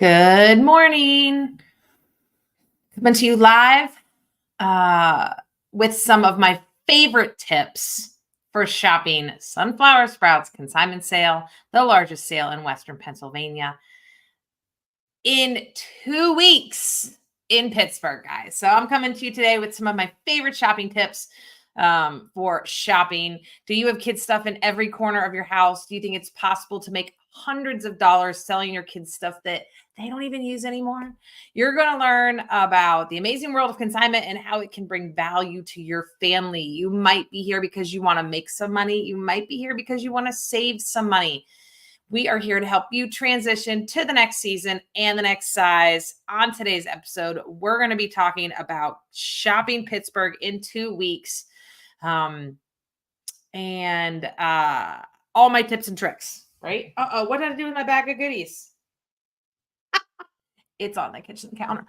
Good morning. Coming to you live with some of my favorite tips for shopping sunflower sprouts consignment sale, the largest sale in Western Pennsylvania, in 2 weeks in Pittsburgh, guys. So I'm coming to you today with some of my favorite shopping tips for shopping. Do you have kids stuff in every corner of your house? Do you think it's possible to make hundreds of dollars selling your kids stuff that they don't even use anymore? You're going to learn about the amazing world of consignment and how it can bring value to your family. You might be here because you want to make some money. You might be here because you want to save some money. We are here to help you transition to the next season and the next size. On today's episode, we're going to be talking about shopping Pittsburgh in 2 weeks. And all my tips and tricks, right? What did I do with my bag of goodies? It's on the kitchen counter.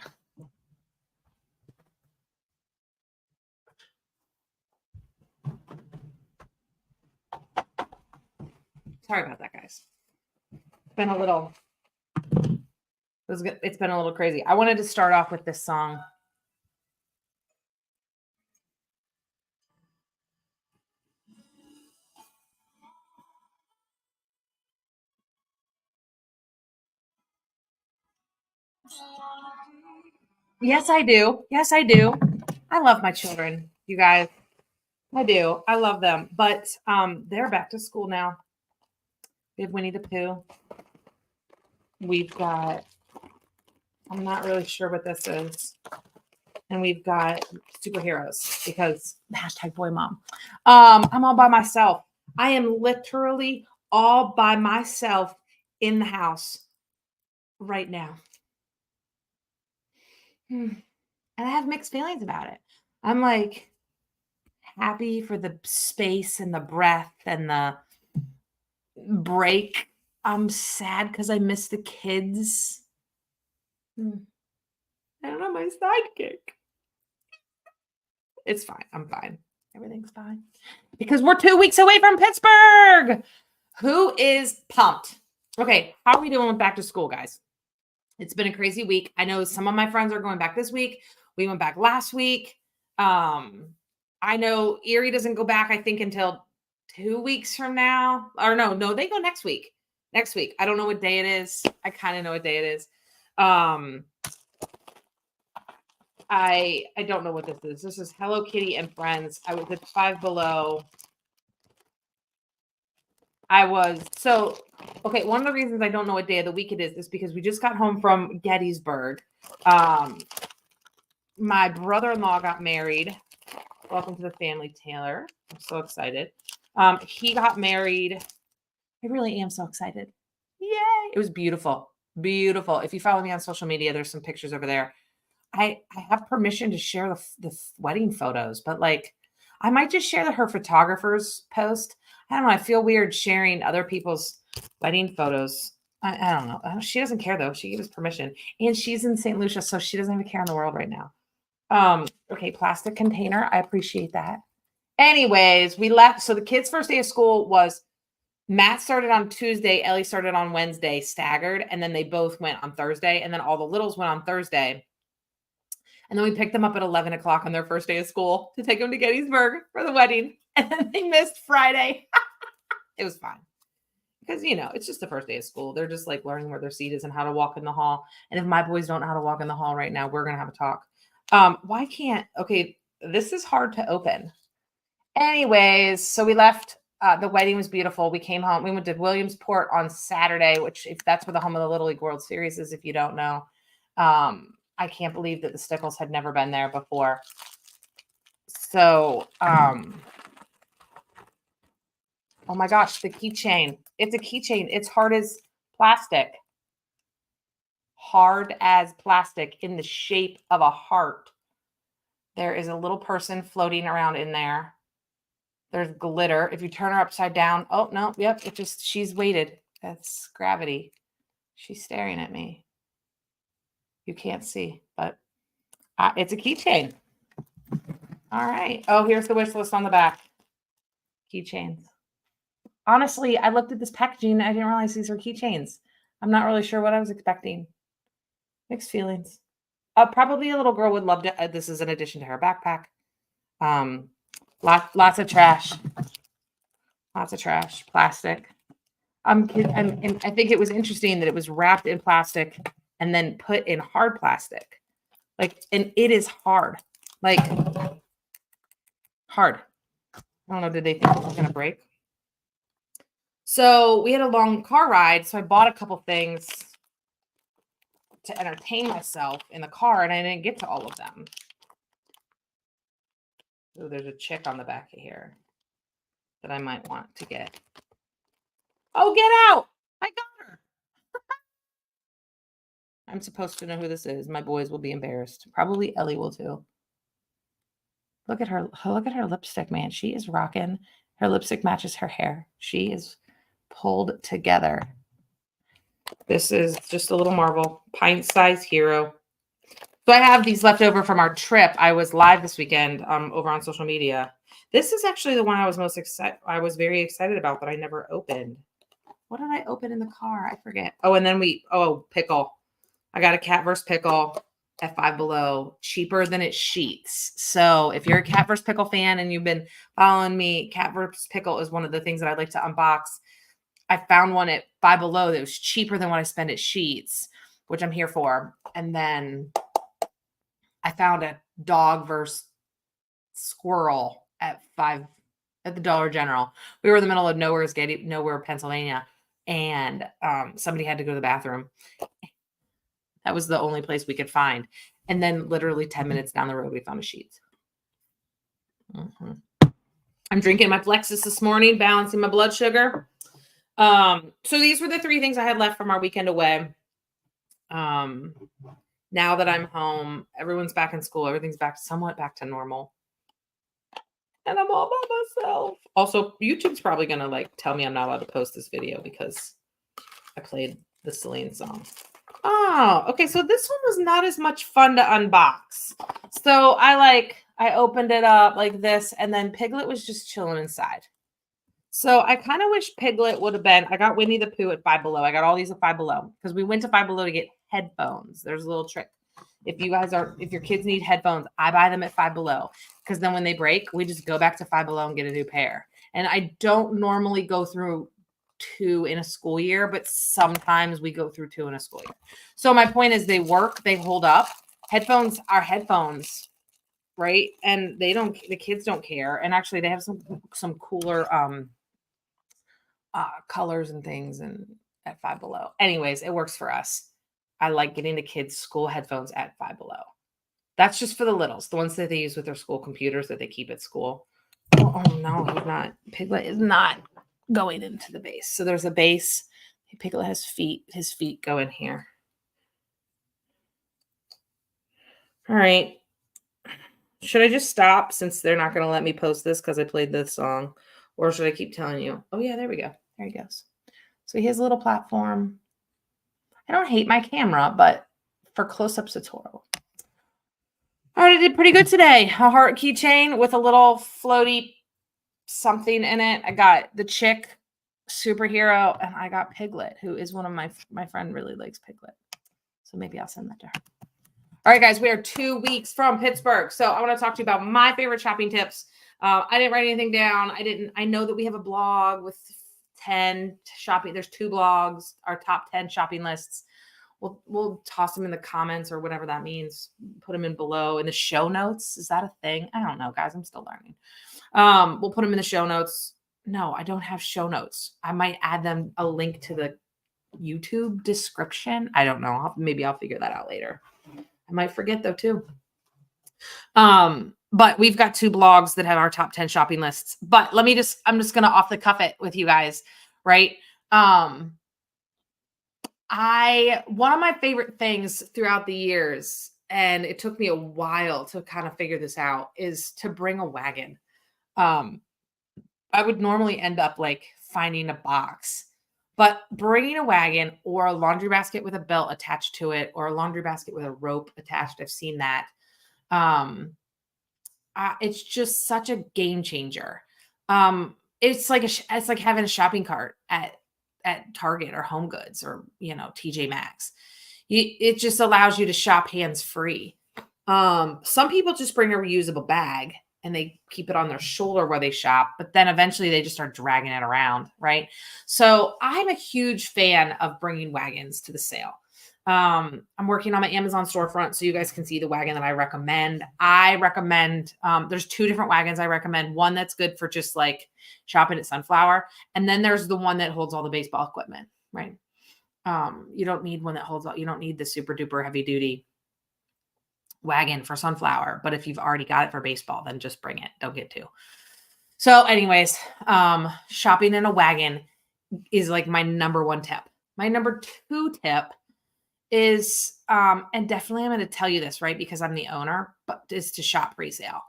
Sorry about that, guys. It's been a little crazy. I wanted to start off with this song. Yes, I do. Yes, I do. I love my children, you guys. I do. I love them. But they're back to school now. We have Winnie the Pooh. We've got, I'm not really sure what this is. And we've got superheroes because #boymom. I'm all by myself. I am literally all by myself in the house right now. And I have mixed feelings about it. I'm like happy for the space and the breath and the break. I'm sad because I miss the kids. I don't know my sidekick. It's fine. I'm fine. Everything's fine. Because we're 2 weeks away from Pittsburgh. Who is pumped? Okay, how are we doing with back to school, guys? It's been a crazy week. I know some of my friends are going back this week. We went back last week. I know Erie doesn't go back, I think, until 2 weeks from now. Or no, they go next week. Next week. I don't know what day it is. I kind of know what day it is. I don't know what this is. This is Hello Kitty and Friends. I was at Five Below. One of the reasons I don't know what day of the week it is because we just got home from Gettysburg. My brother-in-law got married. Welcome to the family, Taylor. I'm so excited. He got married. I really am so excited. Yay! It was beautiful. Beautiful. If you follow me on social media, there's some pictures over there. I have permission to share the wedding photos, but like I might just share her photographer's post. I don't know. I feel weird sharing other people's wedding photos. I don't know. She doesn't care though. She gave us permission, and she's in St. Lucia, so she doesn't have a care in the world right now. Okay, plastic container. I appreciate that. Anyways, we left. So the kids' first day of school was Matt started on Tuesday, Ellie started on Wednesday, staggered, and then they both went on Thursday, and then all the littles went on Thursday. And then we picked them up at 11 o'clock on their first day of school to take them to Gettysburg for the wedding. And then they missed Friday. It was fine. Because, it's just the first day of school. They're just like learning where their seat is and how to walk in the hall. And if my boys don't know how to walk in the hall right now, we're going to have a talk. Okay, this is hard to open. Anyways, so we left. The wedding was beautiful. We came home. We went to Williamsport on Saturday, which if that's where the home of the Little League World Series is, if you don't know. I can't believe that the Stickles had never been there before. So, oh my gosh, the keychain. It's a keychain. It's hard as plastic. Hard as plastic in the shape of a heart. There is a little person floating around in there. There's glitter. If you turn her upside down, oh, no, yep, she's weighted. That's gravity. She's staring at me. You can't see, but it's a keychain. All right. Oh, here's the wish list on the back. Keychains. Honestly, I looked at this packaging. I didn't realize these were keychains. I'm not really sure what I was expecting. Mixed feelings. Probably a little girl would love to. This is in addition to her backpack. Lots of trash. Lots of trash. Plastic. And I think it was interesting that it was wrapped in plastic and then put in hard plastic. Like, and it is hard. Like, hard. I don't know. Did they think it was going to break? So we had a long car ride. So I bought a couple things to entertain myself in the car, and I didn't get to all of them. Oh, there's a chick on the back of here that I might want to get. Oh, get out! I got her. I'm supposed to know who this is. My boys will be embarrassed. Probably Ellie will too. Look at her. Look at her lipstick, man. She is rocking. Her lipstick matches her hair. She is pulled together. This is just a little marble. Pint-sized hero. So I have these left over from our trip. I was live this weekend over on social media. This is actually the one I was most excited. I was very excited about, but I never opened. What did I open in the car? I forget. Oh, and then pickle. I got a Cat vs. Pickle at Five Below, cheaper than its sheets. So if you're a Cat vs. Pickle fan and you've been following me, Cat vs. Pickle is one of the things that I like to unbox. I found one at Five Below that was cheaper than what I spend at Sheets, which I'm here for. And then I found a dog versus squirrel at the Dollar General. We were in the middle of nowhere, Pennsylvania, and somebody had to go to the bathroom. That was the only place we could find. And then literally 10 minutes down the road, we found a Sheets. I'm drinking my Plexus this morning, balancing my blood sugar. So these were the 3 things I had left from our weekend away. Now that I'm home, everyone's back in school. Everything's somewhat back to normal. And I'm all by myself. Also, YouTube's probably going to tell me I'm not allowed to post this video because I played the Celine song. Oh, okay. So this one was not as much fun to unbox. So I opened it up like this, and then Piglet was just chilling inside. So I kind of wish Piglet would have been. I got Winnie the Pooh at Five Below. I got all these at Five Below because we went to Five Below to get headphones. There's a little trick. If your kids need headphones, I buy them at Five Below because then when they break, we just go back to Five Below and get a new pair. And I don't normally go through 2 in a school year, but sometimes we go through 2 in a school year. So my point is they work, they hold up. Headphones are headphones, right? And the kids don't care. And actually they have some cooler colors and things and at Five Below. Anyways, it works for us. I like getting the kids school headphones at Five Below. That's just for the littles, the ones that they use with their school computers that they keep at school. Oh no, he's not. Piglet is not going into the base. So there's a base. Piglet has feet. His feet go in here. All right. Should I just stop since they're not going to let me post this because I played this song? Or should I keep telling you? Oh, yeah, there we go. There he goes. So he has a little platform. I don't hate my camera, but for close-ups, it's horrible. All right, I did pretty good today. A heart keychain with a little floaty something in it. I got the chick superhero, and I got Piglet, who is one of my friend really likes Piglet. So maybe I'll send that to her. All right, guys, we are 2 weeks from Pittsburgh. So I want to talk to you about my favorite shopping tips. I didn't write anything down. I know that we have a blog with 10 shopping. There's 2 blogs, our top 10 shopping lists. We'll toss them in the comments or whatever that means. Put them in below in the show notes. Is that a thing? I don't know, guys. I'm still learning. We'll put them in the show notes. No, I don't have show notes. I might add them a link to the YouTube description. I don't know. Maybe I'll figure that out later. I might forget though too. But we've got 2 blogs that have our top 10 shopping lists. But I'm just going to off the cuff it with you guys, right? One of my favorite things throughout the years, and it took me a while to kind of figure this out, is to bring a wagon. I would normally end up finding a box, but bringing a wagon or a laundry basket with a belt attached to it or a laundry basket with a rope attached. I've seen that. It's just such a game changer. It's like having a shopping cart at Target or Home Goods or, TJ Maxx. it just allows you to shop hands free. Some people just bring a reusable bag and they keep it on their shoulder where they shop, but then eventually they just start dragging it around, right? So I'm a huge fan of bringing wagons to the sale. I'm working on my Amazon storefront so you guys can see the wagon that I recommend. I recommend there's two different wagons I recommend. One that's good for just like shopping at Sunflower, and then there's the one that holds all the baseball equipment, right? You don't need one that holds all, you don't need the super duper heavy duty wagon for Sunflower, but if you've already got it for baseball, then just bring it. Don't get two. So anyways, shopping in a wagon is like my number one tip. My number two tip is, and definitely I'm going to tell you this, right? Because I'm the owner, but is to shop pre-sale.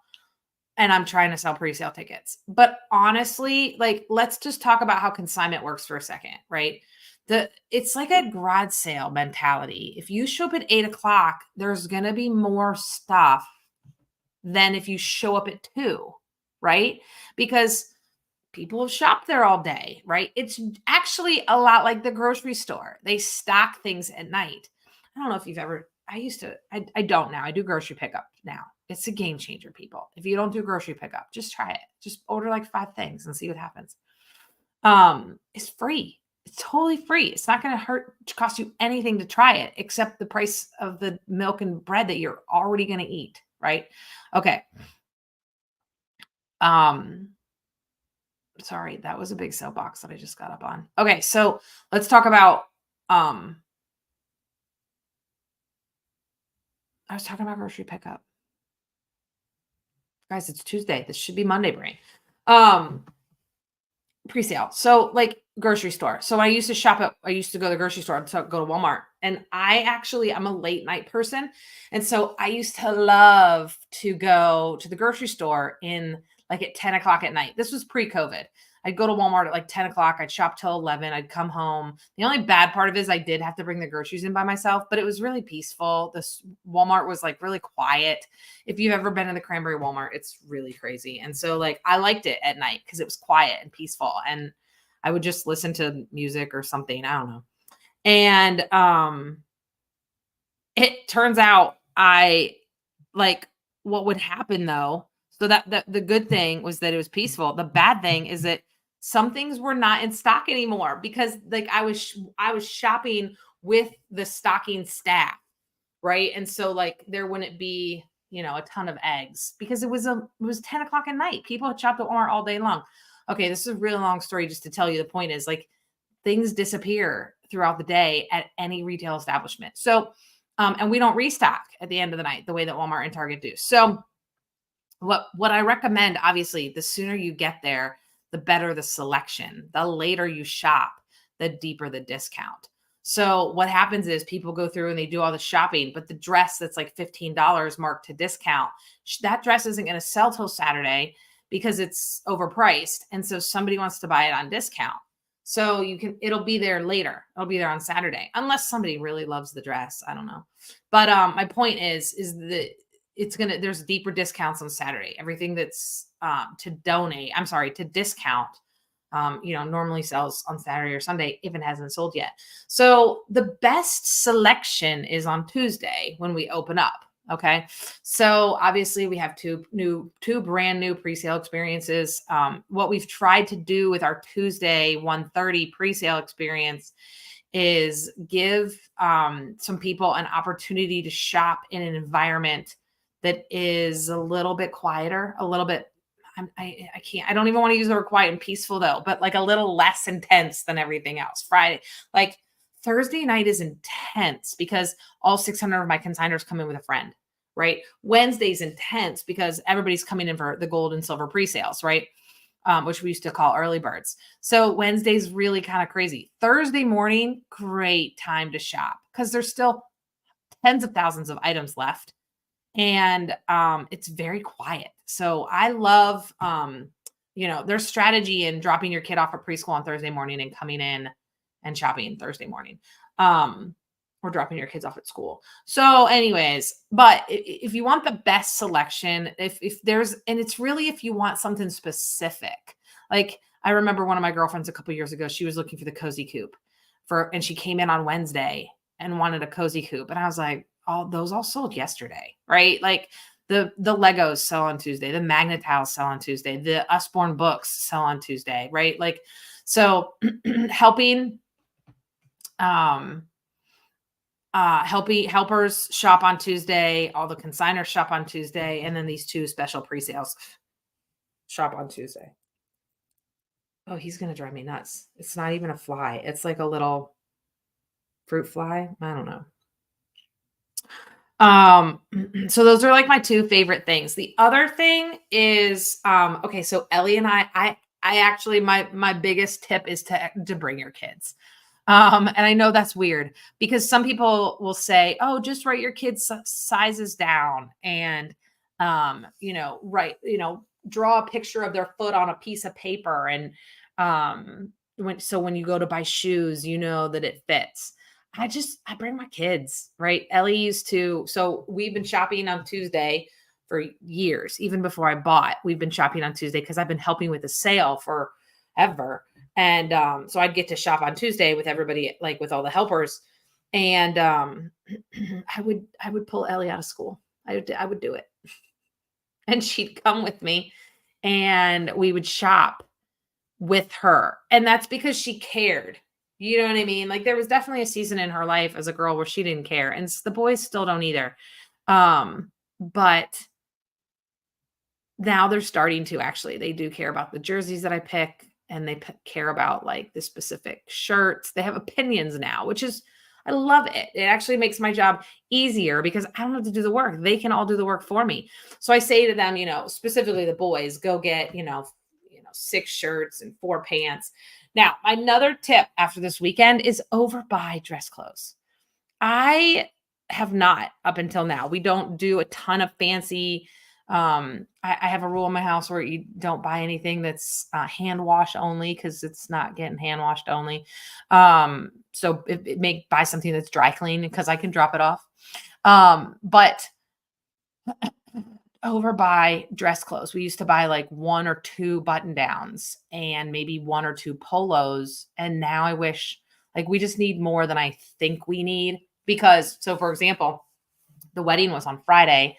And I'm trying to sell pre-sale tickets. But honestly, like, let's just talk about how consignment works for a second, right? It's like a garage sale mentality. If you show up at 8 o'clock, there's going to be more stuff than if you show up at 2, right? Because people have shopped there all day, right? It's actually a lot like the grocery store. They stock things at night. I don't know if you've ever, I don't now. I do grocery pickup now. It's a game changer, people. If you don't do grocery pickup, just try it. Just order like 5 things and see what happens. It's free. It's totally free. It's not going to cost you anything to try it, except the price of the milk and bread that you're already going to eat, right? Okay. Sorry, that was a big soapbox that I just got up on. Okay, so let's talk about, I was talking about grocery pickup. Guys, it's Tuesday. This should be Monday brain. Pre-sale. So like grocery store. So I used to go to the grocery store to go to Walmart. And I'm a late night person. And so I used to love to go to the grocery store in like at 10 o'clock at night. This was pre-COVID. I'd go to Walmart at like 10 o'clock. I'd shop till 11. I'd come home. The only bad part of it is I did have to bring the groceries in by myself, but it was really peaceful. This Walmart was like really quiet. If you've ever been in the Cranberry Walmart, it's really crazy. And so like I liked it at night because it was quiet and peaceful. And I would just listen to music or something. I don't know. And it turns out what would happen though. So that the good thing was that it was peaceful. The bad thing is that some things were not in stock anymore because like I was shopping with the stocking staff, right? And so like there wouldn't be, a ton of eggs because it was 10 o'clock at night. People had shopped at Walmart all day long. Okay, this is a really long story just to tell you the point is like things disappear throughout the day at any retail establishment. So, and we don't restock at the end of the night the way that Walmart and Target do. So what I recommend, obviously, the sooner you get there, the better the selection. The later you shop, the deeper the discount. So what happens is people go through and they do all the shopping, but the dress that's like $15 marked to discount, that dress isn't going to sell till Saturday because it's overpriced. And so somebody wants to buy it on discount. So it'll be there later. It'll be there on Saturday, unless somebody really loves the dress. I don't know. But my point is that there's deeper discounts on Saturday. Everything that's to discount, normally sells on Saturday or Sunday if it hasn't sold yet. So the best selection is on Tuesday when we open up. Okay. So obviously we have two brand new pre-sale experiences. What we've tried to do with our Tuesday 1:30 pre-sale experience is give some people an opportunity to shop in an environment that is a little bit quieter, a little bit, I don't even want to use the word quiet and peaceful though, but like a little less intense than everything else. Friday, like Thursday night is intense because all 600 of my consigners come in with a friend, right? Wednesday's intense because everybody's coming in for the gold and silver pre-sales, right? Which we used to call early birds. So Wednesday's really kind of crazy. Thursday morning, great time to shop because there's still tens of thousands of items left. And it's very quiet. So I love, their strategy in dropping your kid off at preschool on Thursday morning and coming in and shopping Thursday morning, or dropping your kids off at school. So anyways, but if you want the best selection, if there's, and it's really, if you want something specific, like I remember one of my girlfriends a couple years ago, she was looking for the cozy coupe and she came in on Wednesday and wanted a cozy coop. And I was like, those all sold yesterday, right? Like the Legos sell on Tuesday, the Magnet tiles sell on Tuesday, the Usborne books sell on Tuesday, right? Like, so helping helpers shop on Tuesday, all the consigners shop on Tuesday, and then these 2 special pre-sales shop on Tuesday. Oh, he's gonna drive me nuts. It's not even a fly. It's like a little fruit fly. I don't know. So those are like my 2 favorite things. The other thing is, okay, so Ellie and I actually, my biggest tip is to bring your kids. And I know that's weird because some people will say, "Oh, just write your kids' sizes down and, draw a picture of their foot on a piece of paper." And when you go to buy shoes, you know that it fits. I bring my kids, right? Ellie used to, so we've been shopping on Tuesday for years, even before I bought. We've been shopping on Tuesday because I've been helping with the sale forever. And so I'd get to shop on Tuesday with everybody, like with all the helpers. And I would pull Ellie out of school. I would do it. And she'd come with me and we would shop with her. And that's because she cared. You know what I mean? Like there was definitely a season in her life as a girl where she didn't care. And the boys still don't either. But now they're starting to actually, they do care about the jerseys that I pick. And they care about like the specific shirts. They have opinions now, which is, I love it. It actually makes my job easier because I don't have to do the work. They can all do the work for me. So I say to them, specifically the boys, go get, 6 shirts and 4 pants. Now, another tip after this weekend is overbuy dress clothes. I have not up until now. We don't do a ton of fancy. I have a rule in my house where you don't buy anything that's hand wash only because it's not getting hand washed only. So it may buy something that's dry clean because I can drop it off. But overbuy dress clothes. We used to buy like 1 or 2 button downs and maybe 1 or 2 polos. And now I wish like we just need more than I think we need because, so for example, the wedding was on Friday.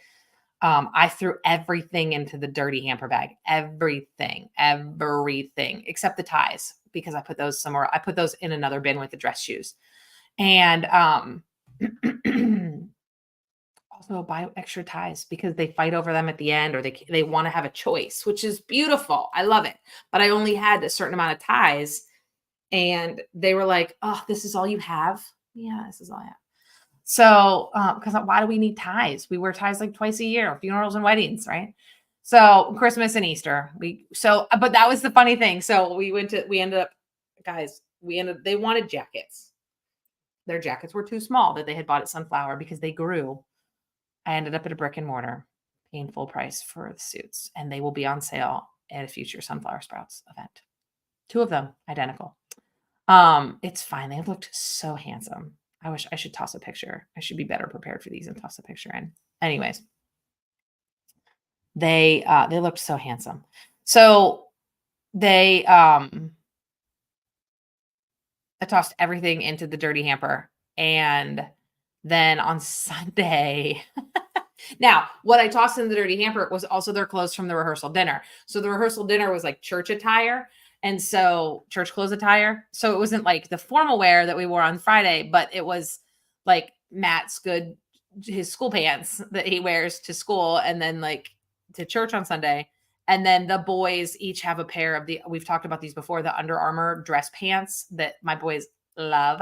I threw everything into the dirty hamper bag, everything except the ties because I put those somewhere. I put those in another bin with the dress shoes and, also buy extra ties because they fight over them at the end or they want to have a choice, which is beautiful. I love it. But I only had a certain amount of ties and they were like, "Oh, this is all you have?" Yeah, this is all I have. So, because why do we need ties? We wear ties like twice a year, funerals and weddings, right? So Christmas and Easter, but that was the funny thing. So they wanted jackets. Their jackets were too small that they had bought at Sunflower because they grew. I ended up at a brick and mortar paying full price for the suits and they will be on sale at a future Sunflower Sprouts event. 2 of them identical. It's fine. They looked so handsome. I wish I should toss a picture. I should be better prepared for these and toss a picture in. Anyways, they looked so handsome. So I tossed everything into the dirty hamper. And then on Sunday, now what I tossed in the dirty hamper was also their clothes from the rehearsal dinner. So the rehearsal dinner was like church attire. And so church clothes attire. So it wasn't like the formal wear that we wore on Friday, but it was like Matt's his school pants that he wears to school and then like to church on Sunday. And then the boys each have a pair of we've talked about these before, the Under Armour dress pants that my boys love.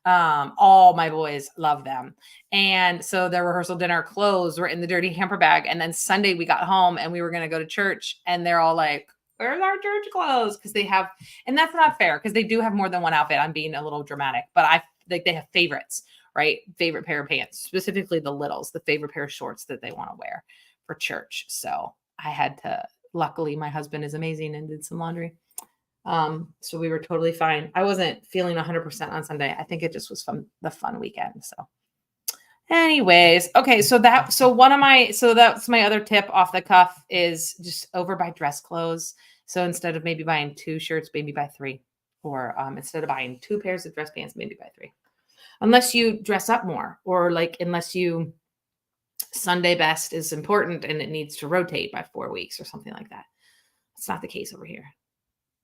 All my boys love them. And so their rehearsal dinner clothes were in the dirty hamper bag. And then Sunday we got home and we were going to go to church and they're all like, "Where's our church clothes?" Because they have, and that's not fair because they do have more than one outfit. I'm being a little dramatic, but they have favorites, right? Favorite pair of pants, specifically the littles, the favorite pair of shorts that they want to wear for church. So I had to, luckily my husband is amazing and did some laundry. So we were totally fine. I wasn't feeling 100% on Sunday. I think it just was the fun weekend. So anyways, okay. So that's my other tip off the cuff is just overbuy dress clothes. So instead of maybe buying 2 shirts, maybe buy 3, or instead of buying 2 pairs of dress pants, maybe buy 3. unless you dress up more, or like, unless you Sunday best is important and it needs to rotate by 4 weeks or something like that. It's not the case over here.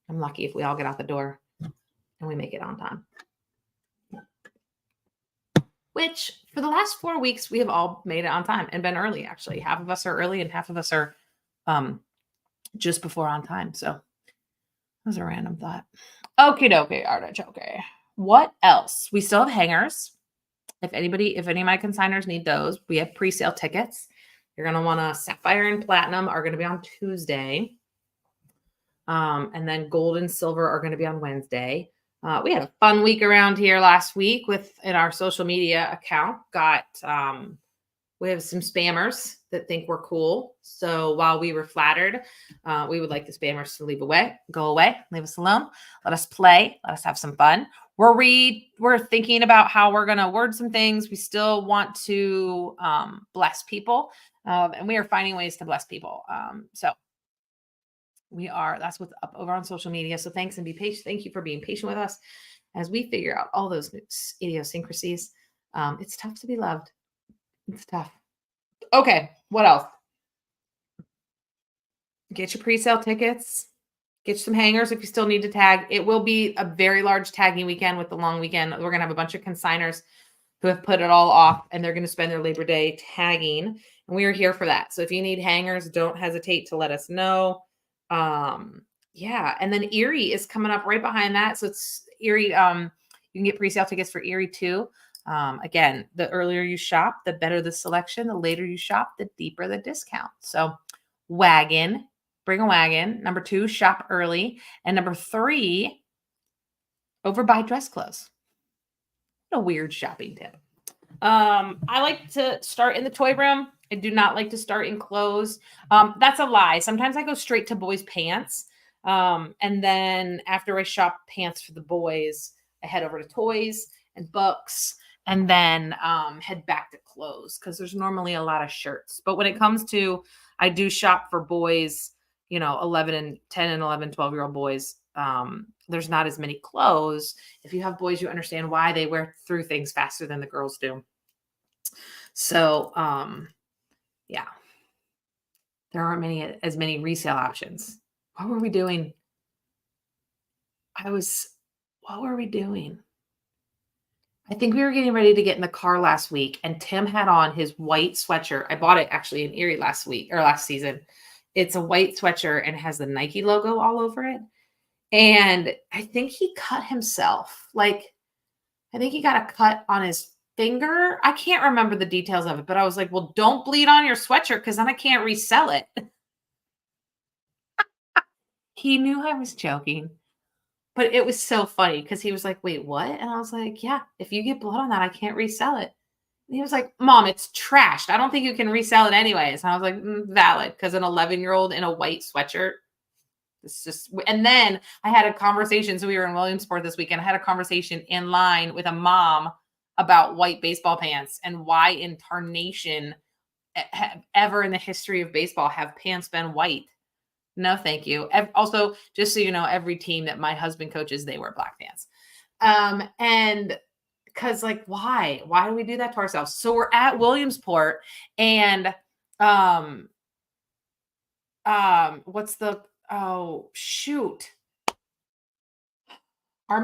I'm lucky if we all get out the door and we make it on time. Which for the last 4 weeks, we have all made it on time and been early. Actually, half of us are early and half of us are just before on time. So that was a random thought. Okay, artichoke. What else? We still have hangers. If any of my consigners need those, we have pre-sale tickets. You're going to want to Sapphire and Platinum are going to be on Tuesday. And then Gold and Silver are going to be on Wednesday. We had a fun week around here last week in our social media account. We have some spammers that think we're cool. So while we were flattered, we would like the spammers to go away, leave us alone. Let us play. Let us have some fun. We're thinking about how we're going to word some things. We still want to bless people, and we are finding ways to bless people. So that's what's up over on social media. So thanks, and be patient. Thank you for being patient with us as we figure out all those idiosyncrasies. It's tough to be loved. It's tough. Okay, what else? Get your pre-sale tickets. Get some hangers if you still need to tag. It will be a very large tagging weekend with the long weekend. We're going to have a bunch of consigners who have put it all off, and they're going to spend their Labor Day tagging. And we are here for that. So if you need hangers, don't hesitate to let us know. Yeah. And then Erie is coming up right behind that. So it's Erie. You can get pre-sale tickets for Erie too. Again, the earlier you shop, the better the selection. The later you shop, the deeper the discount. So bring a wagon. Number 2, shop early. And number 3, overbuy dress clothes. What a weird shopping tip. I like to start in the toy room. I do not like to start in clothes. That's a lie. Sometimes I go straight to boys' pants. And then after I shop pants for the boys, I head over to toys and books, and then head back to clothes because there's normally a lot of shirts. But when it comes to, I do shop for boys, 10 and 11, 12-year-old boys. There's not as many clothes. If you have boys, you understand why they wear through things faster than the girls do. So, yeah, there aren't as many resale options. What were we doing? What were we doing? I think we were getting ready to get in the car last week, and Tim had on his white sweatshirt. I bought it actually in Erie last season. It's a white sweatshirt and has the Nike logo all over it. And I think he cut himself. I think he got a cut on his finger. I can't remember the details of it, but I was like, well, don't bleed on your sweatshirt because then I can't resell it. He knew I was joking, but it was so funny because he was like, wait, what? And I was like, yeah, if you get blood on that, I can't resell it. And he was like, Mom, it's trashed. I don't think you can resell it anyways. And I was like, valid, because an 11-year-old in a white sweatshirt. It's just, and then I had a conversation. So we were in Williamsport this weekend. I had a conversation in line with a mom about white baseball pants and why in tarnation ever in the history of baseball have pants been white. No, thank you. Also, just so you know, every team that my husband coaches, they wear black pants. And because why do we do that to ourselves? So we're at Williamsport, and Arm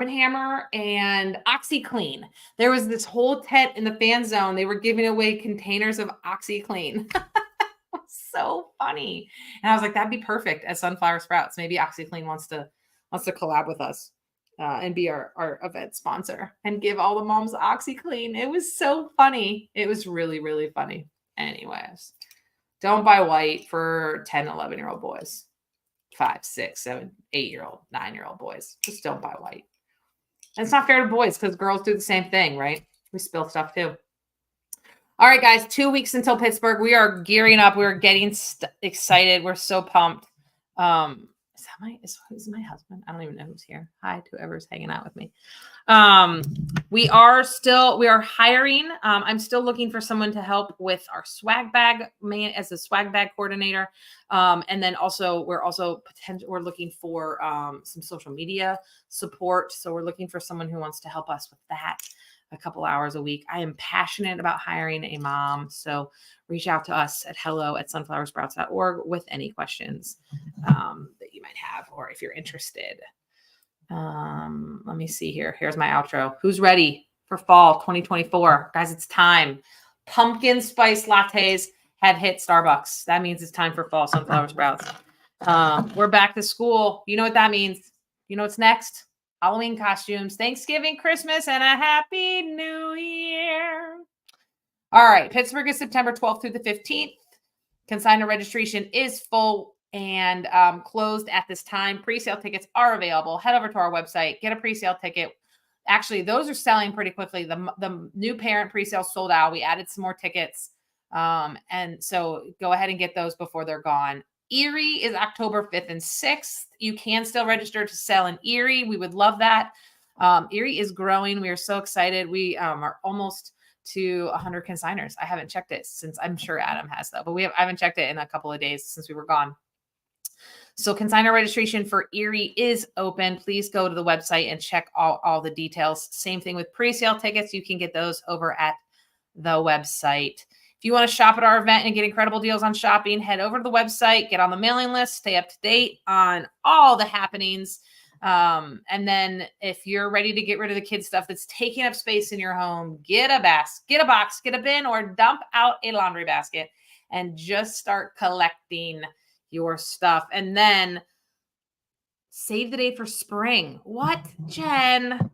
& Hammer and OxyClean. There was this whole tent in the fan zone. They were giving away containers of OxyClean. So funny. And I was like, that'd be perfect as Sunflower Sprouts. Maybe OxyClean wants to collab with us and be our event sponsor and give all the moms OxyClean. It was so funny. It was really, really funny. Anyways, don't buy white for 10, 11-year-old boys. 5, 6, 7, 8-year-old, 9-year-old boys. Just don't buy white. And it's not fair to boys because girls do the same thing, right? We spill stuff too. All right, guys, 2 weeks until Pittsburgh. We are gearing up. We're getting excited. We're so pumped. Who's my husband? I don't even know who's here. Hi to whoever's hanging out with me. We are hiring. I'm still looking for someone to help with our swag bag as a swag bag coordinator. And then also we're looking for some social media support. So we're looking for someone who wants to help us with that. a couple hours a week. I am passionate about hiring a mom. So reach out to us at hello@sunflowersprouts.org with any questions that you might have, or if you're interested. Let me see here. Here's my outro. Who's ready for fall 2024? Guys, it's time. Pumpkin spice lattes have hit Starbucks. That means it's time for fall sunflower sprouts. We're back to school. You know what that means? You know what's next? Halloween costumes, Thanksgiving, Christmas, and a Happy New Year. All right. Pittsburgh is September 12th through the 15th. Consignor registration is full and closed at this time. Pre-sale tickets are available. Head over to our website, get a pre-sale ticket. Actually, those are selling pretty quickly. The new parent pre-sale sold out. We added some more tickets. And so go ahead and get those before they're gone. Erie is October 5th and 6th. You can still register to sell in Erie. We would love that. Erie is growing. We are so excited. We are almost to 100 consigners. I haven't checked it since, I'm sure Adam has though, but I haven't checked it in a couple of days since we were gone. So consignor registration for Erie is open. Please go to the website and check all the details. Same thing with pre-sale tickets. You can get those over at the website. If you want to shop at our event and get incredible deals on shopping, head over to the website, get on the mailing list, stay up to date on all the happenings. And then if you're ready to get rid of the kid stuff that's taking up space in your home, get a box, get a bin, or dump out a laundry basket and just start collecting your stuff. And then save the date for spring. What, Jen?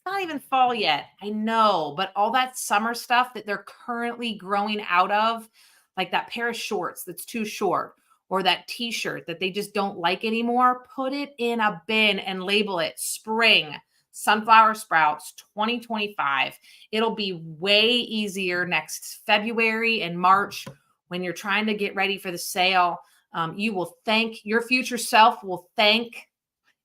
Not even fall yet. I know, but all that summer stuff that they're currently growing out of, like that pair of shorts that's too short, or that t-shirt that they just don't like anymore, put it in a bin and label it spring sunflower sprouts 2025. It'll be way easier next February and March when you're trying to get ready for the sale. You will thank your future self, will thank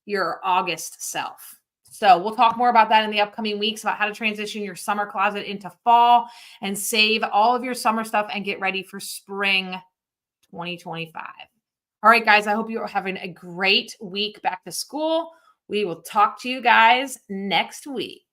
your August self. So we'll talk more about that in the upcoming weeks, about how to transition your summer closet into fall and save all of your summer stuff and get ready for spring 2025. All right, guys, I hope you are having a great week back to school. We will talk to you guys next week.